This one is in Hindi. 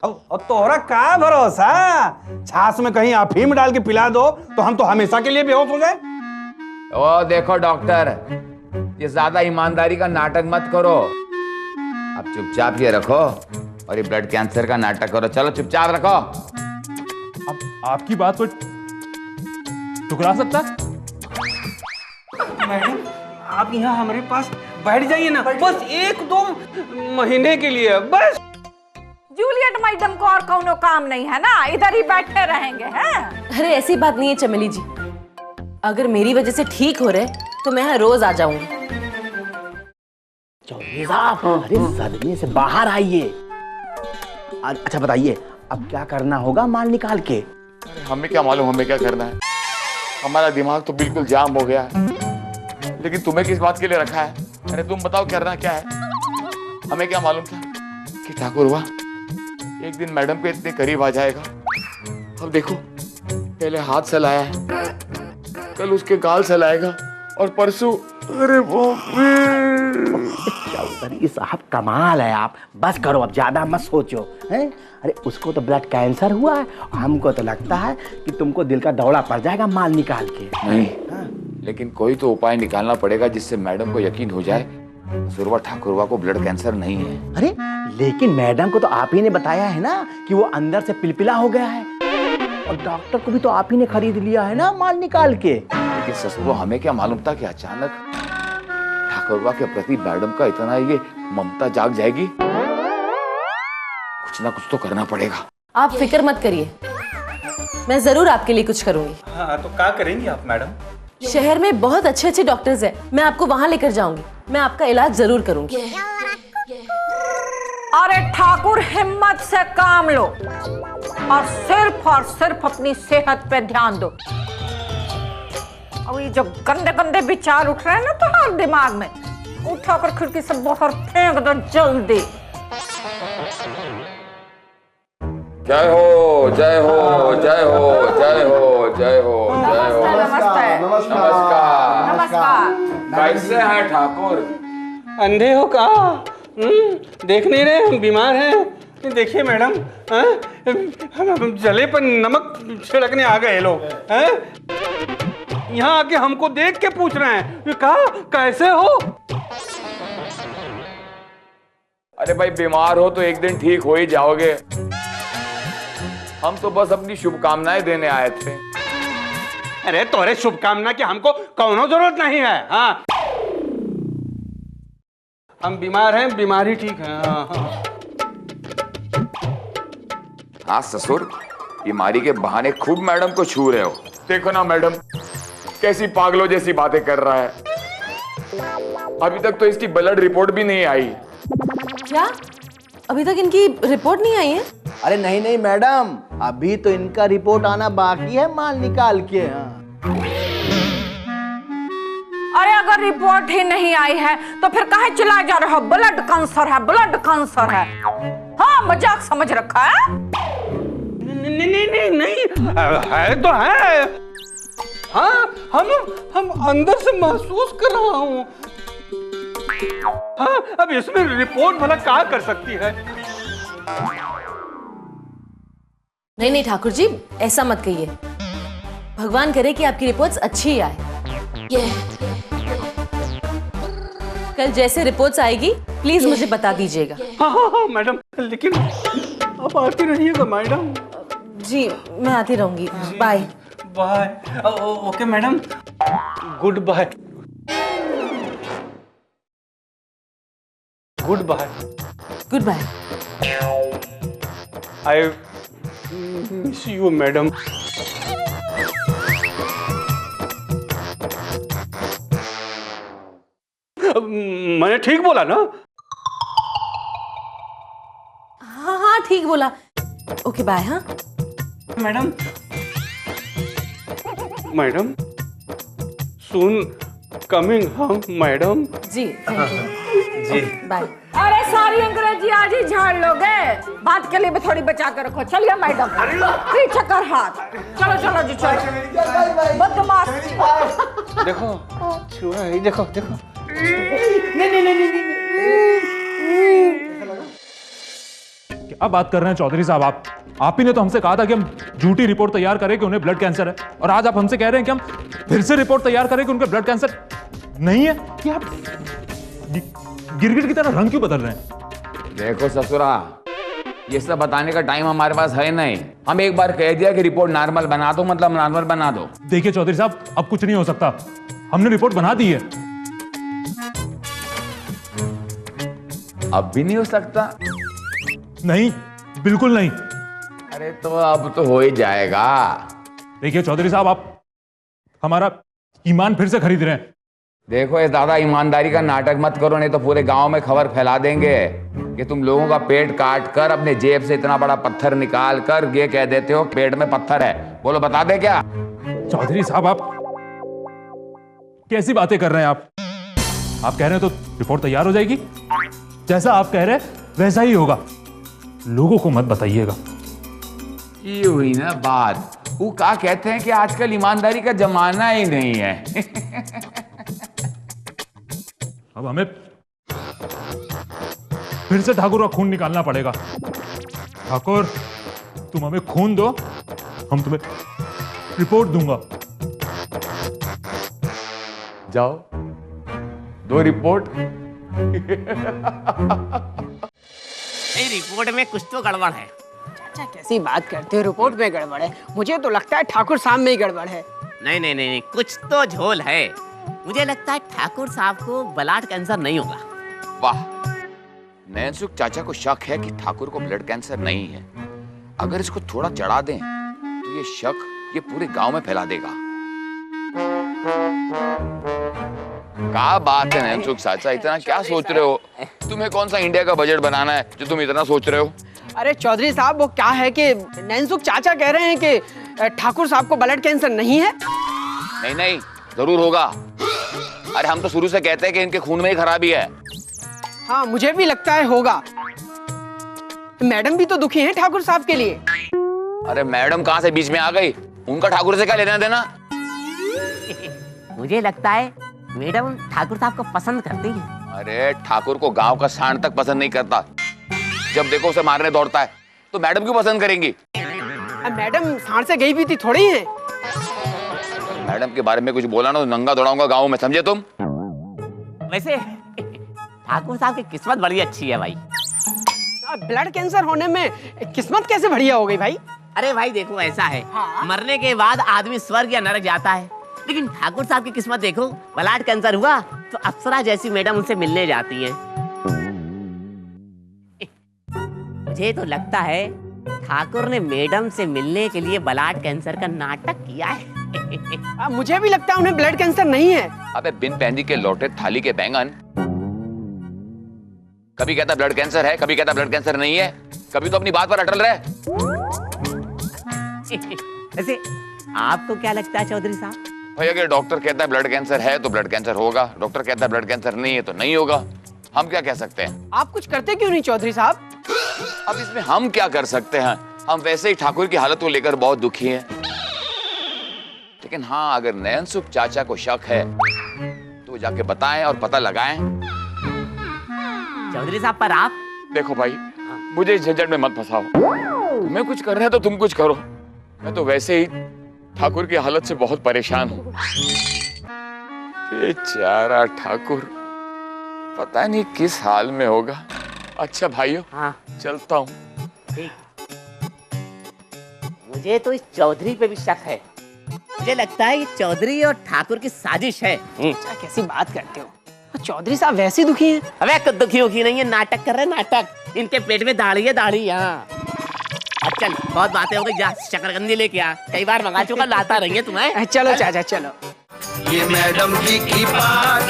अब तोहरा का भरोसा, छाछ में कहीं अफीम डाल के पिला दो तो हम तो हमेशा के लिए बेहोश हो जाए। ओ देखो डॉक्टर, ये ज्यादा ईमानदारी का नाटक मत करो। अब चुपचाप ये रखो और ये ब्लड कैंसर का नाटक करो। चलो चुपचाप रखो। अब आपकी बात को ठुकरा सकता? मैडम आप यहाँ हमारे पास बैठ जाइए ना, बस 1-2 महीने के लिए बस। जूलियट मैडम को और कौनो काम नहीं है ना, इधर ही बैठे रहेंगे हैं? अरे ऐसी बात नहीं है चमेली जी, अगर मेरी वजह से ठीक हो रहे तो मैं यहाँ रोज आ जाऊंगी। चौधरी साहब, अरे सदमे से बाहर आइए। अच्छा बताइए, अब क्या करना होगा माल निकाल के? हमें क्या मालूम हमें क्या करना है, हमारा दिमाग तो बिल्कुल जाम हो गया है। लेकिन तुम्हें किस बात के लिए रखा है? अरे तुम बताओ करना क्या है? हमें क्या मालूम था कि ठाकुर हुआ एक दिन मैडम के इतने करीब आ जाएगा। अब देखो, पहले हाथ सहलाया है, कल उसके गाल सहलाएगा और परसों, अरे चौधरी साहब कमाल है आप। बस करो, अब ज्यादा मत सोचो हैं। अरे उसको तो ब्लड कैंसर हुआ है, हमको तो लगता है कि तुमको दिल का दौरा पड़ जाएगा माल निकाल के। नहीं, लेकिन कोई तो उपाय निकालना पड़ेगा जिससे मैडम को यकीन हो जाए सुरवा ठाकुरवा को ब्लड कैंसर नहीं है। अरे लेकिन मैडम को तो आप ही ने बताया है ना कि वो अंदर से पिलपिला हो गया है, और डॉक्टर को भी तो आप ही ने खरीद लिया है ना माल निकाल के। लेकिन ससुरो हमें क्या मालूम था कि अचानक ठाकुरवा के प्रति मैडम का इतना ये ममता जाग जाएगी। कुछ ना कुछ तो करना पड़ेगा। आप फिक्र मत करिए, मैं जरूर आपके लिए कुछ करूंगी। हाँ तो क्या करेंगी आप मैडम? शहर में बहुत अच्छे अच्छे डॉक्टर्स हैं, मैं आपको वहां लेकर जाऊंगी, मैं आपका इलाज जरूर करूंगी। अरे ठाकुर हिम्मत से काम लो और सिर्फ अपनी सेहत पे ध्यान दो। और ये जो गंदे गंदे विचार उठ रहे हैं ना तुम्हारे दिमाग में, उठाकर खिड़की से बाहर फेंक दो जल्दी। जय हो जय हो जय हो जय हो जय हो जय हो। नमस्ते नमस्कार नमस्कार। कैसे हैं ठाकुर? अंधे हो का? देख नहीं रहे हम बीमार हैं? देखिए मैडम, हम जले पर नमक छिड़कने आ गए लोग हैं। यहाँ आके हमको देख के पूछ रहे हैं कहा कैसे हो? अरे भाई बीमार हो तो एक दिन ठीक हो ही जाओगे। हम तो बस अपनी शुभकामनाएं देने आए थे। अरे तोरे शुभकामना की हमको कौनो जरूरत नहीं है। हाँ हम बीमार हैं, बीमारी ठीक है। हाँ ससुर, बीमारी के बहाने खूब मैडम को छू रहे हो। देखो ना मैडम कैसी पागलों जैसी बातें कर रहा है। अभी तक तो इसकी ब्लड रिपोर्ट भी नहीं आई। क्या अभी तक इनकी रिपोर्ट नहीं आई है? अरे नहीं नहीं मैडम, अभी तो इनका रिपोर्ट आना बाकी है माल निकाल के। अरे अगर रिपोर्ट ही नहीं आई है तो फिर काहे चिल्लाए जा रहे हो? ब्लड कैंसर है, ब्लड कैंसर है। हाँ मजाक समझ रखा है? नहीं है तो है। हाँ हम अंदर से महसूस कर रहा हूँ। हाँ अब इसमें रिपोर्ट भला क्या कर सकती है? नहीं ठाकुर जी, ऐसा मत कहिए। भगवान करे कि आपकी रिपोर्ट्स अच्छी आए। कल जैसे रिपोर्ट्स आएगी प्लीज मुझे बता दीजिएगा। हाँ मैडम, लेकिन आप आती रहिएगा मैडम। जी मैं आती रहूंगी। Bye bye. Okay madam, goodbye. Goodbye. Goodbye. I miss you madam. मैंने ठीक बोला ना? हाँ ठीक बोला। Okay bye. हाँ मैडम, मैडम सुन कमिंग हम मैडम। जी जी बाय। अरे सारी अंग्रेजी आज ही झाड़ लोगे, बात के लिए भी थोड़ी बचा कर रखो। चलिए मैडम, पीछे कर हाथ। चलो चलो जी चलो। बदमाश। देखो छुआ है, देखो देखो। क्या बात कर रहे हैं चौधरी साहब आप ही ने तो हमसे कहा था कि हम झूठी रिपोर्ट तैयार करें कि उन्हें ब्लड कैंसर है, और आज आप हमसे कह रहे हैं कि हम फिर से रिपोर्ट तैयार करें कि उनके ब्लड कैंसर नहीं है। क्या आप गिरगिट की तरह रंग क्यों बदल रहे हैं? देखो ससुरा, ये सब बताने का टाइम हमारे पास है नहीं। हम एक बार कह दिया कि रिपोर्ट नॉर्मल बना दो, मतलब नॉर्मल बना दो। देखिए चौधरी साहब, अब कुछ नहीं हो सकता, हमने रिपोर्ट बना दी है। अब भी नहीं हो सकता? नहीं, बिल्कुल नहीं। अरे तो अब तो हो ही जाएगा। देखिए चौधरी साहब, आप हमारा ईमान फिर से खरीद रहे हैं। देखो, इस दादा ईमानदारी का नाटक मत करो, नहीं तो पूरे गांव में खबर फैला देंगे कि तुम लोगों का पेट काट कर अपने जेब से इतना बड़ा पत्थर निकाल कर ये कह देते हो पेट में पत्थर है। बोलो, बता दे क्या? चौधरी साहब, आप कैसी बातें कर रहे हैं? आप कह रहे हैं तो रिपोर्ट तैयार हो जाएगी, जैसा आप कह रहे हैं वैसा ही होगा। लोगों को मत बताइएगा। ये हुई ना बात। वो क्या कहते हैं कि आजकल ईमानदारी का जमाना ही नहीं है। अब हमें फिर से ठाकुर का खून निकालना पड़ेगा। ठाकुर, तुम हमें खून दो, हम तुम्हें रिपोर्ट दूंगा। जाओ, दो रिपोर्ट। रिपोर्ट में कुछ तो गड़बड़ है। चाचा कैसी बात करते हो? रिपोर्ट में गड़बड़ है? मुझे तो लगता है ठाकुर साहब में ही गड़बड़ है। नहीं नहीं नहीं, कुछ तो झोल है। मुझे लगता है ठाकुर साहब को ब्लड कैंसर नहीं होगा। वाह, नैनसुख चाचा को शक है कि ठाकुर को ब्लड कैंसर नहीं है। अगर इसको थोड़ा चढ़ा दें तो ये शक ये पूरे गांव में फैला देगा। क्या बात है नैनसुख चाचा, इतना क्या सोच रहे हो? तुम्हें कौन सा इंडिया का बजट बनाना है जो तुम इतना सोच रहे हो? अरे चौधरी साहब, वो क्या है कि नैनसुख चाचा कह रहे हैं कि ठाकुर साहब को ब्लड कैंसर नहीं है। नहीं नहीं, जरूर होगा। अरे हम तो शुरू से कहते हैं कि इनके खून में ही खराबी है। हाँ, मुझे भी लगता है होगा। मैडम भी तो दुखी हैं ठाकुर साहब के लिए। अरे मैडम कहाँ से बीच में आ गई? उनका ठाकुर से क्या लेना देना? मुझे लगता है मैडम ठाकुर साहब को पसंद करती है। अरे ठाकुर को गांव का सांड तक पसंद नहीं करता। जब देखो उसे मारने दौड़ता है, तो मैडम क्यों पसंद करेंगी? मैडम सांड से गई भी थी थोड़ी है। मैडम के बारे में कुछ बोला ना तो नंगा दौड़ाऊंगा गांव में, समझे तुम? वैसे ठाकुर साहब की किस्मत बड़ी अच्छी है भाई। ब्लड कैंसर होने में किस्मत कैसे बढ़िया हो गई भाई? अरे भाई देखो, ऐसा है, हाँ? मरने के बाद आदमी स्वर्ग या नरक जाता है, लेकिन ठाकुर साहब की किस्मत देखो, ब्लड कैंसर हुआ तो अप्सरा जैसी मैडम उनसे मिलने जाती हैं। मुझे तो लगता है ठाकुर ने मैडम से मिलने के लिए ब्लड कैंसर का नाटक किया है। मुझे भी लगता है उन्हें ब्लड कैंसर नहीं है। अबे बिन पैंदी के लौटे थाली के बैंगन, कभी कहता ब्लड कैंसर है, कभी कहता ब्लड कैंसर नहीं है, कभी तो अपनी बात पर अटल रहे। वैसे आपको क्या लगता है चौधरी साहब? भाई अगर डॉक्टर कहता है ब्लड कैंसर है तो ब्लड कैंसर होगा, डॉक्टर कहता है ब्लड कैंसर नहीं है तो नहीं होगा। हम क्या कह सकते हैं? आप कुछ करते क्यों नहीं चौधरी साहब? अब इसमें हम क्या कर सकते हैं? हम वैसे ही ठाकुर की हालत को लेकर बहुत दुखी हैं। लेकिन हाँ, अगर नैनसुख चाचा को शक है तो जाके बताएं और पता लगाएं। चौधरी साहब, पर आप देखो भाई, मुझे इस झंझट में मत फंसाओ। तुम्हें कुछ करना है तो तुम कुछ करो। मैं तो वैसे ही ठाकुर की हालत से बहुत परेशान हूँ। बेचारा ठाकुर पता नहीं किस हाल में होगा। अच्छा भाइयों, हाँ चलता हूँ। ठीक। मुझे तो इस चौधरी पे भी शक है। मुझे लगता है ये चौधरी और ठाकुर की साजिश है। चाचा कैसी बात करते हो? चौधरी साहब वैसे दुखी हैं। अबे कुछ दुखी होगी नहीं है, नाटक कर रहे हैं नाटक। इनके पेट में दाढ़ी है, दाढ़ी। हाँ अब चल, बहुत बातें हो गई, जा शकरकंदी लेके आ। कई बार मंगा चुका, लाता रहेंगे तुम्हें। चलो चाचा चलो। ये मैडम की बात